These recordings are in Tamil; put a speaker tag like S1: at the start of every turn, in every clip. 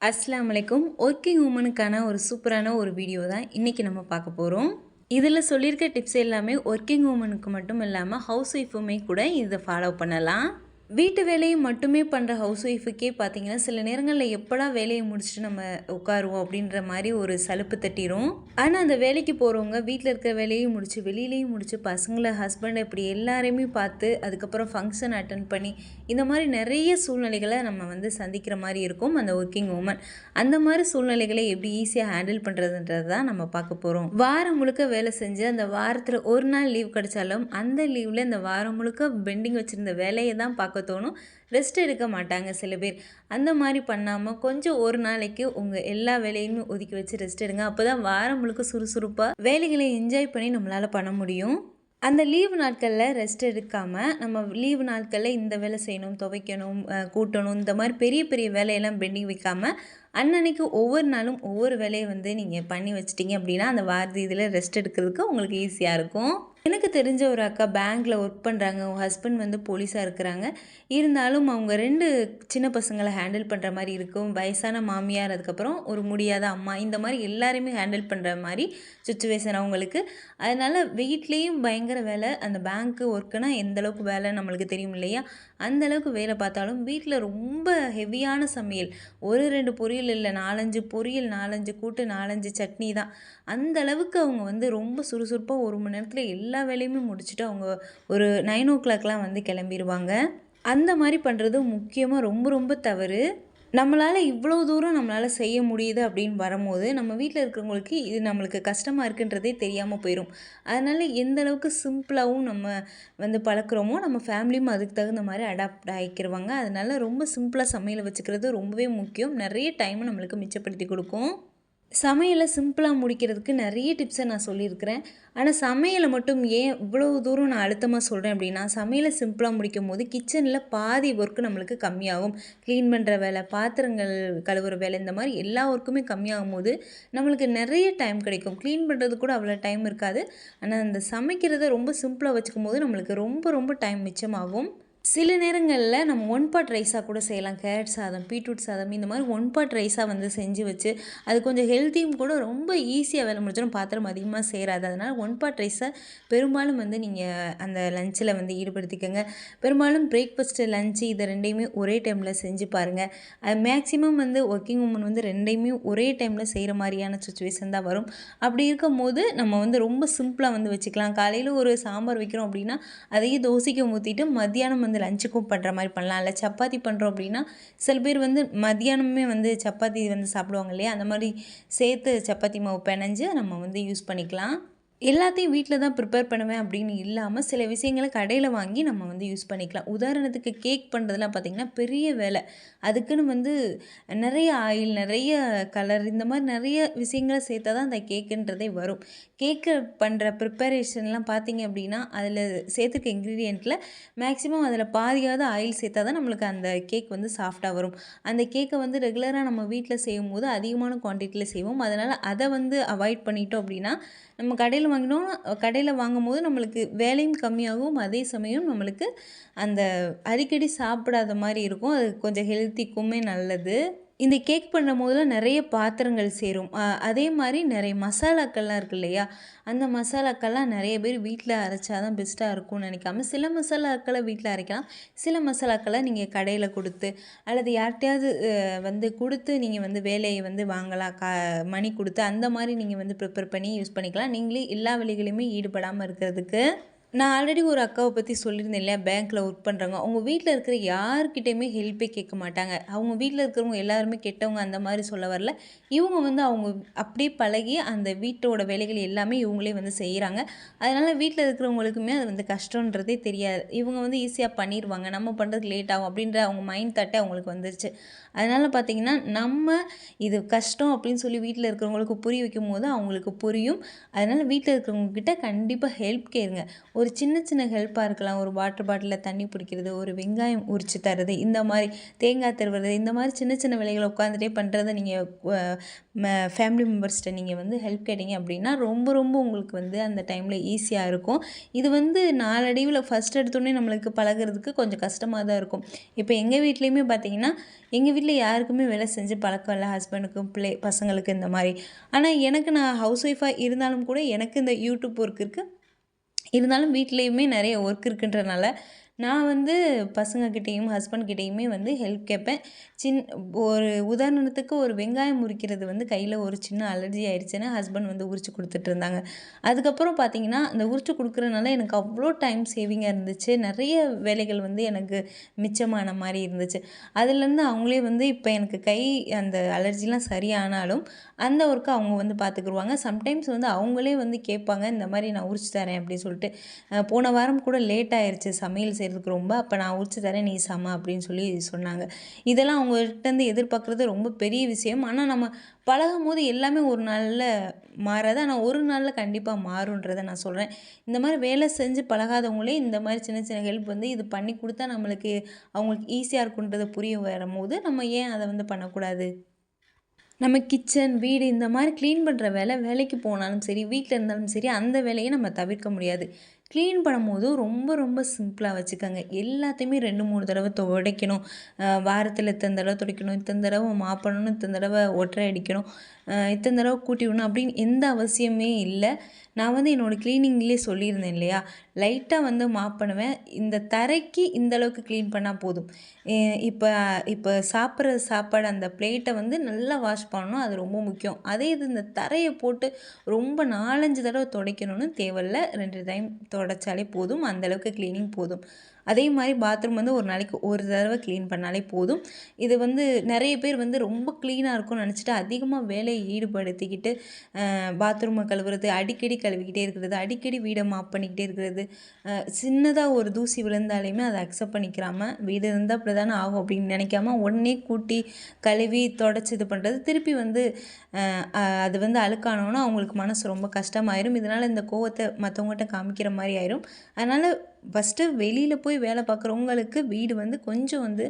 S1: அஸ்ஸலாமு அலைக்கும். ஒர்க்கிங் உமனுக்கான ஒரு சூப்பரான ஒரு வீடியோ தான் இன்றைக்கி நம்ம பார்க்க போகிறோம். இதில் சொல்லியிருக்க டிப்ஸ் எல்லாமே ஒர்க்கிங் உமனுக்கு மட்டும் இல்லாமல் ஹவுஸ் ஒய்ஃபுமே கூட இதை ஃபாலோ பண்ணலாம். வீட்டு வேலையை மட்டுமே பண்ணுற ஹவுஸ் ஒய்ஃபுக்கே பார்த்தீங்கன்னா சில நேரங்களில் எப்படா வேலையை முடிச்சுட்டு நம்ம உட்காருவோம் அப்படின்ற மாதிரி ஒரு சலுப்பு தட்டிரும். ஆனால் அந்த வேலைக்கு போகிறவங்க வீட்டில் இருக்கிற வேலையும் முடிச்சு வெளியிலையும் முடிச்சு பசங்களை ஹஸ்பண்டை இப்படி எல்லாரையுமே பார்த்து அதுக்கப்புறம் ஃபங்க்ஷன் அட்டன் பண்ணி இந்த மாதிரி நிறைய சூழ்நிலைகளை நம்ம வந்து சந்திக்கிற மாதிரி இருக்கும் அந்த ஒர்க்கிங் உமன். அந்த மாதிரி சூழ்நிலைகளை எப்படி ஈஸியாக ஹேண்டில் பண்ணுறதுன்றது தான் நம்ம பார்க்க போகிறோம். வாரம் முழுக்க வேலை செஞ்சு அந்த வாரத்தில் ஒரு நாள் லீவ் கிடைச்சாலும் அந்த லீவில் இந்த வாரம் முழுக்க பெண்டிங் வச்சுருந்த வேலையை தான் பார்க்க தோணும். ரெஸ்ட் எடுக்க மாட்டாங்க சில பேர். அந்த மாதிரி பண்ணாமல் கொஞ்சம் ஒரு நாளைக்கு உங்கள் எல்லா வேலையுமே ஒதுக்கி வச்சு ரெஸ்ட் எடுங்க. அப்போ தான் வாரம் முழுக்க சுறுசுறுப்பாக வேலைகளை என்ஜாய் பண்ணி நம்மளால் பண்ண முடியும். அந்த லீவு நாட்களில் ரெஸ்ட் எடுக்காமல் நம்ம லீவு நாட்களில் இந்த வேலை செய்யணும், துவைக்கணும், கூட்டணும், இந்த மாதிரி பெரிய பெரிய வேலையெல்லாம் பெண்டிங் வைக்காமல் அன்னன்னைக்கு ஒவ்வொரு நாளும் ஒவ்வொரு வேலையை வந்து நீங்கள் பண்ணி வச்சிட்டிங்க அப்படின்னா அந்த வாரத்து இதில் ரெஸ்ட் எடுக்கிறதுக்கு உங்களுக்கு ஈஸியாக இருக்கும். எனக்கு தெரிஞ்ச ஒரு அக்கா பேங்க்கில் ஒர்க் பண்ணுறாங்க. அவங்க ஹஸ்பண்ட் வந்து போலீஸாக இருக்கிறாங்க. இருந்தாலும் அவங்க 2 சின்ன பசங்களை ஹேண்டில் பண்ணுற மாதிரி இருக்கும். வயசான மாமியார், அதுக்கப்புறம் ஒரு முடியாத அம்மா, இந்த மாதிரி எல்லாரையுமே ஹேண்டில் பண்ணுற மாதிரி சுச்சுவேஷன் அவங்களுக்கு. அதனால் வீட்லேயும் பயங்கர வேலை. அந்த பேங்க்கு ஒர்க்குனா எந்தளவுக்கு வேலை நம்மளுக்கு தெரியும் இல்லையா? அந்தளவுக்கு வேலை பார்த்தாலும் வீட்டில் ரொம்ப ஹெவியான சமையல். ஒரு 2 பொரியல் இல்லை, 4-5 பொரியல், 4-5 கூட்டு, 4-5 சட்னி தான். அந்த அளவுக்கு அவங்க வந்து ரொம்ப சுறுசுறுப்பாக 1 மணி நேரத்தில் எல்லா வேலையுமே முடிச்சுட்டு அவங்க ஒரு 9 o'clockலாம் வந்து கிளம்பிடுவாங்க. அந்த மாதிரி பண்ணுறது முக்கியமாக ரொம்ப ரொம்ப தவறு. நம்மளால் இவ்வளோ தூரம் நம்மளால் செய்ய முடியுது அப்படின்னு வரும்போது நம்ம வீட்டில் இருக்கிறவங்களுக்கு இது நம்மளுக்கு கஷ்டமாக இருக்குன்றதே தெரியாமல் போயிடும். அதனால் எந்த அளவுக்கு சிம்பிளாகவும் நம்ம வந்து பழக்கிறோமோ நம்ம ஃபேமிலியும் அதுக்கு தகுந்த மாதிரி அடாப்ட் ஆகிக்கிடுவாங்க. அதனால் ரொம்ப சிம்பிளாக சமையலை வச்சுக்கிறது ரொம்பவே முக்கியம். நிறைய டைமை நம்மளுக்கு மிச்சப்படுத்தி கொடுக்கும். சமையலை சிம்பிளாக முடிக்கிறதுக்கு நிறைய டிப்ஸை நான் சொல்லியிருக்கிறேன். ஆனால் சமையலை மட்டும் ஏன் இவ்வளோ தூரம் நான் அழுத்தமாக சொல்கிறேன் அப்படின்னா, சமையலை சிம்பிளாக முடிக்கும் போது கிச்சனில் பாதி ஒர்க்கு நம்மளுக்கு கம்மியாகும். க்ளீன் பண்ணுற வேலை, பாத்திரங்கள் கழுவுற வேலை, இந்த மாதிரி எல்லா ஒர்க்குமே கம்மியாகும் போது நம்மளுக்கு நிறைய டைம் கிடைக்கும். க்ளீன் பண்ணுறது கூட அவ்வளோ டைம் இருக்காது. ஆனால் அந்த சமைக்கிறத ரொம்ப சிம்பிளாக வச்சுக்கும் போது நம்மளுக்கு ரொம்ப ரொம்ப டைம் மிச்சமாகும். சில நேரங்களில் நம்ம ஒன் பாட் ரைஸாக கூட செய்யலாம். கேரட் சாதம், பீட்ரூட் சாதம், இந்த மாதிரி ஒன் பாட் ரைஸாக வந்து செஞ்சு வச்சு அது கொஞ்சம் ஹெல்த்தியும் கூட, ரொம்ப ஈஸியாக வேலை முடிச்சிடும், பாத்திரம் அதிகமாக சேராது. அதனால் ஒன் பாட் ரைஸை பெரும்பாலும் வந்து நீங்கள் அந்த லஞ்சில் வந்து ஈடுபடுத்திக்கோங்க. பெரும்பாலும் பிரேக்ஃபாஸ்ட்டு, லஞ்சு இதை 2யுமே ஒரே டைமில் செஞ்சு பாருங்கள். அது மேக்ஸிமம் வந்து ஒர்க்கிங் உமன் வந்து 2யுமே ஒரே டைமில் செய்கிற மாதிரியான சுச்சுவேஷன் தான் வரும். அப்படி இருக்கும் போது நம்ம வந்து ரொம்ப சிம்பிளாக வந்து வச்சுக்கலாம். காலையில் ஒரு சாம்பார் வைக்கிறோம் அப்படின்னா அதையே தோசைக்கு ஊற்றிட்டு மத்தியானம் வந்து லஞ்சுக்கும் பண்ணுற மாதிரி பண்ணலாம். இல்லை சப்பாத்தி பண்ணுறோம் அப்படின்னா சில பேர் வந்து மத்தியானமே வந்து சப்பாத்தி வந்து சாப்பிடுவாங்க இல்லையா? அந்த மாதிரி சேர்த்து சப்பாத்தி மாவு பிணைஞ்சு நம்ம வந்து யூஸ் பண்ணிக்கலாம். எல்லாத்தையும் வீட்டில் தான் ப்ரிப்பேர் பண்ணுவேன் அப்படின்னு இல்லாமல் சில விஷயங்களை கடையில் வாங்கி நம்ம வந்து யூஸ் பண்ணிக்கலாம். உதாரணத்துக்கு கேக் பண்ணுறதுலாம் பார்த்திங்கன்னா பெரிய வேலை. அதுக்குன்னு வந்து நிறைய ஆயில், நிறைய கலர், இந்த மாதிரி நிறைய விஷயங்களை சேர்த்தா தான் அந்த கேக்குன்றதே வரும். கேக்கு பண்ணுற ப்ரிப்பரேஷன்லாம் பார்த்திங்க அப்படின்னா அதில் சேர்த்துருக்க இன்க்ரீடியண்ட்டில் மேக்ஸிமம் அதில் பாதியாவது ஆயில் சேர்த்தா தான் நம்மளுக்கு அந்த கேக் வந்து சாஃப்டாக வரும். அந்த கேக்கை வந்து ரெகுலராக நம்ம வீட்டில் செய்யும்போது அதிகமான குவான்டிட்டியில் செய்வோம். அதனால் அதை வந்து அவாய்ட் பண்ணிட்டோம் அப்படின்னா நம்ம கடையில் வாங்கும்போது நம்மளுக்கு வேலையும் கம்மியாகும். அதே சமயம் நம்மளுக்கு அந்த அடிக்கடி சாப்பிடாத மாதிரி இருக்கும். அது கொஞ்சம் ஹெல்த்திக்குமே நல்லது. இந்த கேக் பண்ணும் போதெல்லாம் நிறைய பாத்திரங்கள் சேரும். அதே மாதிரி நிறைய மசாலாக்கள்லாம் இருக்குது இல்லையா? அந்த மசாலாக்கள்லாம் நிறைய பேர் வீட்டில் அரைச்சா தான் பெஸ்ட்டாக இருக்கும்னு நினைக்காம சில மசாலாக்களை வீட்டில் அரைக்கலாம். சில மசாலாக்களை நீங்கள் கடையில் கொடுத்து அல்லது யார்கிட்டையாவது வந்து கொடுத்து நீங்கள் வந்து வேலையை வந்து வாங்கலாம். மணி கொடுத்து அந்த மாதிரி நீங்கள் வந்து ப்ரிப்பேர் பண்ணி யூஸ் பண்ணிக்கலாம். நீங்களே எல்லா வேலைகளையுமே ஈடுபடாமல் இருக்கிறதுக்கு. நான் ஆல்ரெடி ஒரு அக்காவை பற்றி சொல்லியிருந்தேன் இல்லையா? பேங்க்கில் ஒர்க் பண்ணுறாங்க. அவங்க வீட்டில் இருக்கிற யார்கிட்டையுமே ஹெல்ப்பே கேட்க மாட்டாங்க. அவங்க வீட்டில் இருக்கிறவங்க எல்லாருமே கெட்டவங்க அந்த மாதிரி சொல்ல வரல. இவங்க வந்து அவங்க அப்படியே பழகி அந்த வீட்டோட வேலைகள் எல்லாமே இவங்களே வந்து செய்கிறாங்க. அதனால் வீட்டில் இருக்கிறவங்களுக்குமே அது வந்து கஷ்டன்றதே தெரியாது. இவங்க வந்து ஈஸியாக பண்ணிடுவாங்க, நம்ம பண்ணுறதுக்கு லேட் ஆகும் அப்படின்ற அவங்க மைண்ட் தாட்டே அவங்களுக்கு வந்துருச்சு. அதனால் பார்த்திங்கன்னா நம்ம இது கஷ்டம் அப்படின்னு சொல்லி வீட்டில் இருக்கிறவங்களுக்கு புரிய வைக்கும் போது அவங்களுக்கு புரியும். அதனால் வீட்டில் இருக்கிறவங்கக்கிட்ட கண்டிப்பாக ஹெல்ப் கேளுங்க. ஒரு சின்ன சின்ன ஹெல்ப்பாக இருக்கலாம். ஒரு வாட்டர் பாட்டிலில் தண்ணி பிடிக்கிறது, ஒரு வெங்காயம் உரித்து தர்றது, இந்த மாதிரி தேங்காய் திருவுறது, இந்த மாதிரி சின்ன சின்ன வேலைகளை உட்காந்துட்டே பண்ணுறத நீங்கள் ஃபேமிலி மெம்பர்ஸ்கிட்ட நீங்கள் வந்து ஹெல்ப் கேட்டிங்க அப்படின்னா ரொம்ப ரொம்ப உங்களுக்கு வந்து அந்த டைமில் ஈஸியாக இருக்கும். இது வந்து நாளடைவில் ஃபஸ்ட் எடுத்தோடனே நம்மளுக்கு பழகிறதுக்கு கொஞ்சம் கஷ்டமாக தான் இருக்கும். இப்போ எங்கள் வீட்லேயுமே பார்த்தீங்கன்னா, எங்கள் வீட்டில் யாருக்குமே வேலை செஞ்சு பழக்கம் இல்லை. ஹஸ்பண்டுக்கும் பசங்களுக்கு இந்த மாதிரி. ஆனால் எனக்கு நான் ஹவுஸ் ஒய்ஃபாக இருந்தாலும் கூட எனக்கு இந்த யூடியூப் ஒர்க் இருக்குது. இருந்தாலும் வீட்லேயுமே நிறைய ஒர்க் இருக்குன்றனால நான் வந்து பசங்கக்கிட்டேயும் ஹஸ்பண்ட்கிட்டேயுமே வந்து ஹெல்ப் கேட்பேன். ஒரு உதாரணத்துக்கு ஒரு வெங்காயம் உரிக்கிறது வந்து கையில் ஒரு சின்ன அலர்ஜி ஆயிடுச்சுன்னு ஹஸ்பண்ட் வந்து உரித்து கொடுத்துட்ருந்தாங்க. அதுக்கப்புறம் பார்த்தீங்கன்னா, அந்த உரித்து கொடுக்குறதுனால எனக்கு அவ்வளோ டைம் சேவிங்காக இருந்துச்சு. நிறைய வேலைகள் வந்து எனக்கு மிச்சமான மாதிரி இருந்துச்சு. அதுலேருந்து அவங்களே வந்து இப்போ எனக்கு அந்த அலர்ஜிலாம் சரியானாலும் அந்த ஒர்க்கை அவங்க வந்து பார்த்துக்குருவாங்க. சம்டைம்ஸ் வந்து அவங்களே வந்து கேட்பாங்க, இந்த மாதிரி நான் உரிச்சு தரேன் அப்படின்னு சொல்லிட்டு. போன வாரம் கூட லேட் ஆயிடுச்சு சமையல் செய்கிறதுக்கு ரொம்ப. அப்போ நான் உரிச்சு தரேன், நீ சம அப்படின்னு சொல்லி சொன்னாங்க. இதெல்லாம் அவங்கள்ட்டேருந்து எதிர்பார்க்குறது ரொம்ப பெரிய விஷயம். ஆனால் நம்ம பழகும்போது எல்லாமே ஒரு நாளில் மாறாது. ஆனால் ஒரு நாளில் கண்டிப்பாக மாறுன்றதை நான் சொல்கிறேன். இந்த மாதிரி வேலை செஞ்சு பழகாதவங்களே இந்த மாதிரி சின்ன சின்ன ஹெல்ப் வந்து இது பண்ணி கொடுத்தா நம்மளுக்கு அவங்களுக்கு ஈஸியாக இருக்குன்றதை புரிய வரும்போது நம்ம ஏன் அதை வந்து பண்ணக்கூடாது? நம்ம கிச்சன், வீடு இந்த மாதிரி க்ளீன் பண்ணுற வேலைக்கு போனாலும் சரி, வீட்டில் இருந்தாலும் சரி, அந்த வேலையை நம்ம தவிர்க்க முடியாது. க்ளீன் பண்ணும்போது ரொம்ப ரொம்ப சிம்பிளாக வச்சுக்கோங்க. எல்லாத்தையுமே 2, 3 தடவை துடைக்கணும். வாரத்தில் இத்தனை தடவை துடைக்கணும், இத்தனை தடவை மாப் பண்ணணும், இத்தனை தடவை ஒட்டறை அடிக்கணும், இத்தனை தடவை கூட்டி விடணும் அப்படின்னு எந்த அவசியமே இல்லை. நான் வந்து என்னோடய க்ளீனிங்லேயே சொல்லியிருந்தேன் இல்லையா, லைட்டாக வந்து மாப் பண்ணுவேன். இந்த தரைக்கு இந்த அளவுக்கு க்ளீன் பண்ணால் போதும். இப்போ இப்போ சாப்பிட்ற சாப்பாடு அந்த பிளேட்டை வந்து நல்லா வாஷ் பண்ணணும், அது ரொம்ப முக்கியம். அதே இது இந்த தரையை போட்டு ரொம்ப 4, 5 தடவை துடைக்கணும்னு தேவையில்ல. 2 டைம் துடைச்சாலே போதும். அந்தளவுக்கு க்ளீனிங் போதும். அதே மாதிரி பாத்ரூம் வந்து ஒரு நாளைக்கு ஒரு தடவை க்ளீன் பண்ணாலே போதும். இது வந்து நிறைய பேர் வந்து ரொம்ப க்ளீனாக இருக்கும்னு நினச்சிட்டு அதிகமாக வேலையை ஈடுபடுத்திக்கிட்டு பாத்ரூமை கழுவுறது, அடிக்கடி கழுவிக்கிட்டே இருக்கிறது, அடிக்கடி வீடை மாப் பண்ணிக்கிட்டே இருக்கிறது, சின்னதாக ஒரு தூசி விழுந்தாலையுமே அதை அக்செப்ட் பண்ணிக்கிறாம வீடு இருந்தால் அப்படி தானே ஆகும் அப்படின்னு நினைக்காம உடனே கூட்டி கழுவி தொடச்சி இது பண்ணுறது, திருப்பி வந்து அது வந்து அழுக்கானோன்னா அவங்களுக்கு மனசு ரொம்ப கஷ்டமாயிரும். இதனால் இந்த கோவத்தை மற்றவங்ககிட்ட காமிக்கிற மாதிரி ஆயிரும். அதனால் ஃபஸ்ட்டு வெளியில் போய் வேலை பார்க்குறவங்களுக்கு வீடு வந்து கொஞ்சம் வந்து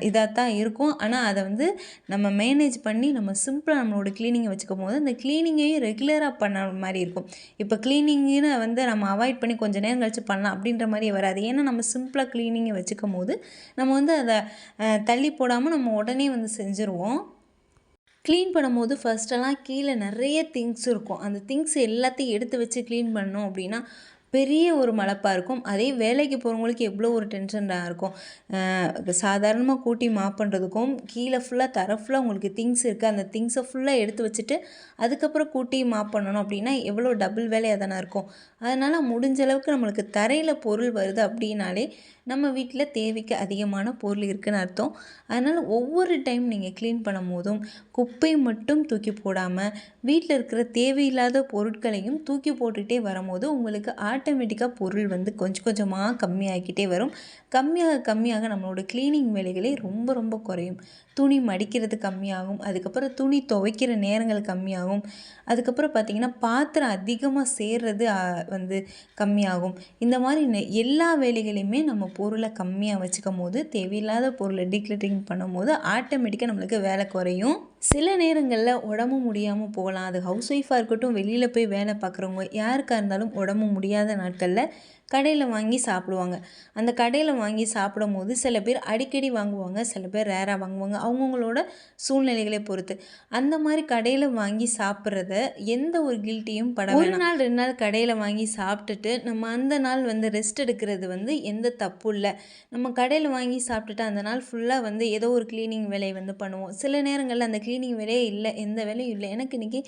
S1: இதாக தான் இருக்கும். ஆனால் அதை வந்து நம்ம மேனேஜ் பண்ணி நம்ம சிம்பிளாக நம்மளோட க்ளீனிங்கை வச்சுக்கும் போது அந்த க்ளீனிங்கையும் ரெகுலராக பண்ண மாதிரி இருக்கும். இப்போ க்ளீனிங்குன்னு வந்து நம்ம அவாய்ட் பண்ணி கொஞ்சம் நேரம் கழிச்சு பண்ணலாம் அப்படின்ற மாதிரி வராது. ஏன்னா நம்ம சிம்பிளாக க்ளீனிங்கை வச்சுக்கும் போது நம்ம வந்து அதை தள்ளி போடாமல் நம்ம உடனே வந்து செஞ்சுருவோம். க்ளீன் பண்ணும்போது ஃபஸ்ட்டெல்லாம் கீழே நிறைய திங்ஸ் இருக்கும். அந்த திங்ஸ் எல்லாத்தையும் எடுத்து வச்சு க்ளீன் பண்ணோம் அப்படின்னா பெரிய ஒரு மலைப்பாக இருக்கும். அதே வேலைக்கு போகிறவங்களுக்கு எவ்வளோ ஒரு டென்ஷனாக இருக்கும். சாதாரணமாக கூட்டி மாப் பண்ணுறதுக்கும் கீழே ஃபுல்லாக தரை ஃபுல்லாக உங்களுக்கு திங்ஸ் இருக்குது, அந்த திங்ஸை ஃபுல்லாக எடுத்து வச்சுட்டு அதுக்கப்புறம் கூட்டி மாப் பண்ணணும் அப்படின்னா எவ்வளோ டபுள் வேலையாக தானே இருக்கும். அதனால் முடிஞ்ச அளவுக்கு நம்மளுக்கு தரையில் பொருள் வருது அப்படின்னாலே நம்ம வீட்டில் தேவைக்கு அதிகமான பொருள் இருக்குதுன்னு அர்த்தம். அதனால் ஒவ்வொரு டைம் நீங்கள் க்ளீன் பண்ணும் போதும் குப்பை மட்டும் தூக்கி போடாமல் வீட்டில் இருக்கிற தேவையில்லாத பொருட்களையும் தூக்கி போட்டுகிட்டே வரும்போது உங்களுக்கு ஆட்டோமேட்டிக்காக பொருள் வந்து கொஞ்சம் கொஞ்சமாக கம்மியாகிக்கிட்டே வரும். கம்மியாக நம்மளோட க்ளீனிங் வேலைகளே ரொம்ப ரொம்ப குறையும். துணி மடிக்கிறது கம்மியாகும், அதுக்கப்புறம் துணி துவைக்கிற நேரங்கள் கம்மியாகும், அதுக்கப்புறம் பார்த்திங்கன்னா பாத்திரம் அதிகமாக சேர்றது வந்து கம்மியாகும். இந்த மாதிரி எல்லா வேலைகளையுமே நம்ம பொருளை கம்மியாக வச்சுக்கும் போது தேவையில்லாத பொருளை டீக்ளட்டரிங் பண்ணும்போது ஆட்டோமேட்டிக்காக நம்மளுக்கு வேலை குறையும். சில நேரங்களில் உடம்பு முடியாமல் போகலாம். அது ஹவுஸ் ஒய்ஃபாக இருக்கட்டும், வெளியில் போய் வேலை பார்க்குறவங்க யாருக்காக இருந்தாலும் உடம்பு முடியாத நாட்களில் கடையில் வாங்கி சாப்பிடுவாங்க. அந்த கடையில் வாங்கி சாப்பிடும் போது சில பேர் அடிக்கடி வாங்குவாங்க, சில பேர் ரேராக வாங்குவாங்க, அவங்கவுங்களோட சூழ்நிலைகளை பொறுத்து. அந்த மாதிரி கடையில் வாங்கி சாப்பிட்றத எந்த ஒரு கில்ட்டியும் பட வேணாம். 1 நாள் 2 நாள் கடையில் வாங்கி சாப்பிட்டுட்டு நம்ம அந்த நாள் வந்து ரெஸ்ட் எடுக்கிறது வந்து எந்த தப்பும் இல்லை. நம்ம கடையில் வாங்கி சாப்பிட்டுட்டு அந்த நாள் ஃபுல்லாக வந்து ஏதோ ஒரு க்ளீனிங் வேலையை வந்து பண்ணுவோம். சில நேரங்களில் அந்த க்ளீனிங் வேலையே இல்லை, எந்த வேலையும் இல்லை, எனக்கு இன்றைக்கி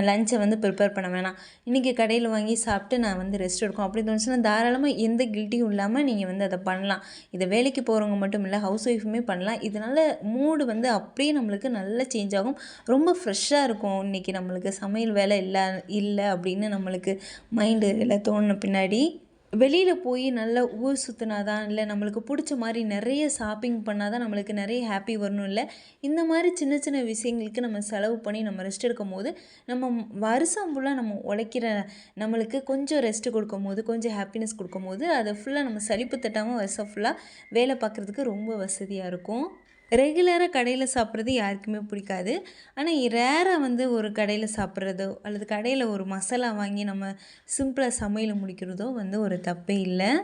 S1: லஞ்சை வந்து ப்ரிப்பேர் பண்ண வேணாம், இன்றைக்கி கடையில் வாங்கி சாப்பிட்டு நான் வந்து ரெஸ்ட் எடுக்கும் அப்படி தோணுச்சுன்னா தாராளமாக எந்த கில்ட்டியும் இல்லாமல் நீங்கள் வந்து அதை பண்ணலாம். இதை வேலைக்கு போகிறவங்க மட்டும் இல்லை, ஹவுஸ் ஒய்ஃபுமே பண்ணலாம். இதனால் மூடு வந்து அப்படியே நம்மளுக்கு நல்லா சேஞ்ச் ஆகும், ரொம்ப ஃப்ரெஷ்ஷாக இருக்கும். இன்றைக்கி நம்மளுக்கு சமையல் வேலை இல்லை அப்படின்னு நம்மளுக்கு மைண்டு எல்லாம் தோணுன பின்னாடி வெளியில் போய் நல்லா ஊர் சுற்றினா தான் இல்லை நம்மளுக்கு பிடிச்ச மாதிரி நிறைய ஷாப்பிங் பண்ணால் தான் நம்மளுக்கு நிறைய ஹாப்பி வரணும் இல்லை. இந்த மாதிரி சின்ன சின்ன விஷயங்களுக்கு நம்ம செலவு பண்ணி நம்ம ரெஸ்ட் எடுக்கும் போது நம்ம வருஷம் ஃபுல்லாக நம்ம உழைக்கிற நம்மளுக்கு கொஞ்சம் ரெஸ்ட்டு கொடுக்கும் போது கொஞ்சம் ஹாப்பினஸ் கொடுக்கும் போது அதை ஃபுல்லாக நம்ம சலிப்பு தட்டாமல் வருஷம் ஃபுல்லாக வேலை பார்க்குறதுக்கு ரொம்ப வசதியாக இருக்கும். ரெகுலராக கடையில் சாப்பிட்றது யாருக்குமே பிடிக்காது. ஆனால் ரேராக ஒரு கடையில் சாப்பிட்றதோ அல்லது கடையில் ஒரு மசாலா வாங்கி நம்ம சிம்பிளாக சமையல் முடிக்கிறதோ ஒரு தப்பே இல்லை.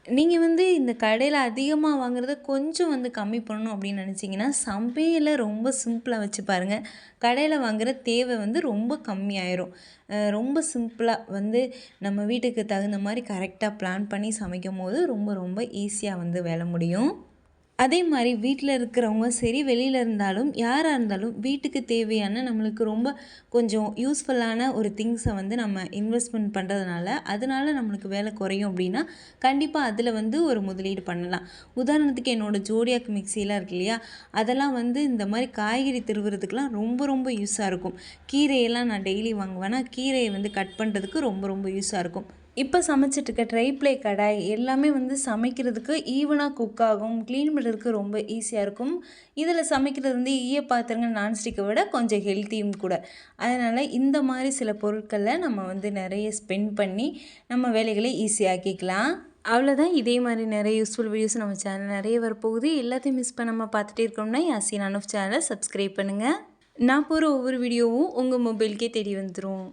S1: நீங்கள் இந்த கடையில் அதிகமாக வாங்குறத கொஞ்சம் கம்மி பண்ணணும் அப்படின்னு நினச்சிங்கன்னா சமையலை ரொம்ப சிம்பிளாக வச்சு பாருங்கள். கடையில் வாங்குகிற தேவை ரொம்ப கம்மியாயிரும். ரொம்ப சிம்பிளாக நம்ம வீட்டுக்கு தகுந்த மாதிரி கரெக்டாக பிளான் பண்ணி சமைக்கும் போது ரொம்ப ரொம்ப ஈஸியாக வேலை முடியும். அதே மாதிரி வீட்டில் இருக்கிறவங்க சரி வெளியில் இருந்தாலும் யாராக இருந்தாலும் வீட்டுக்கு தேவையான நம்மளுக்கு ரொம்ப கொஞ்சம் யூஸ்ஃபுல்லான ஒரு திங்ஸை நம்ம இன்வெஸ்ட்மெண்ட் பண்ணுறதுனால அதனால நம்மளுக்கு வேலை குறையும் அப்படின்னா கண்டிப்பாக அதில் ஒரு முதலீடு பண்ணலாம். உதாரணத்துக்கு என்னோடய ஜோடியாக் மிக்சிலாம் இருக்கு இல்லையா, அதெல்லாம் இந்த மாதிரி காய்கறி திருவுறதுக்கெலாம் ரொம்ப ரொம்ப யூஸாக இருக்கும். கீரையெல்லாம் நான் டெய்லி வாங்குவேன்னா கீரையை கட் பண்ணுறதுக்கு ரொம்ப ரொம்ப யூஸாக இருக்கும். இப்போ சமைச்சிட்ருக்க ட்ரைப்ளே கடாய் எல்லாமே சமைக்கிறதுக்கு ஈவனாக குக் ஆகும். க்ளீன் பண்ணுறதுக்கு ரொம்ப ஈஸியாக இருக்கும். இதில் சமைக்கிறது ஈய பாத்திரங்கள் நான்ஸ்டிக்கை விட கொஞ்சம் ஹெல்த்தியும் கூட. அதனால் இந்த மாதிரி சில பொருட்களில் நம்ம நிறைய ஸ்பெண்ட் பண்ணி நம்ம வேலைகளை ஈஸியாக்கிக்கலாம். அவ்வளோதான். இதே மாதிரி நிறைய யூஸ்ஃபுல் வீடியோஸ் நம்ம சேனல் நிறைய வரப்போகுது. எல்லாத்தையும் மிஸ் பண்ணாமல் பார்த்துட்டே இருக்கோம்னா யாசின் அனுஃப் சேனலை சப்ஸ்கிரைப் பண்ணுங்கள். நான் போகிற ஒவ்வொரு வீடியோவும் உங்கள் மொபைலுக்கே தேடி வந்துடும்.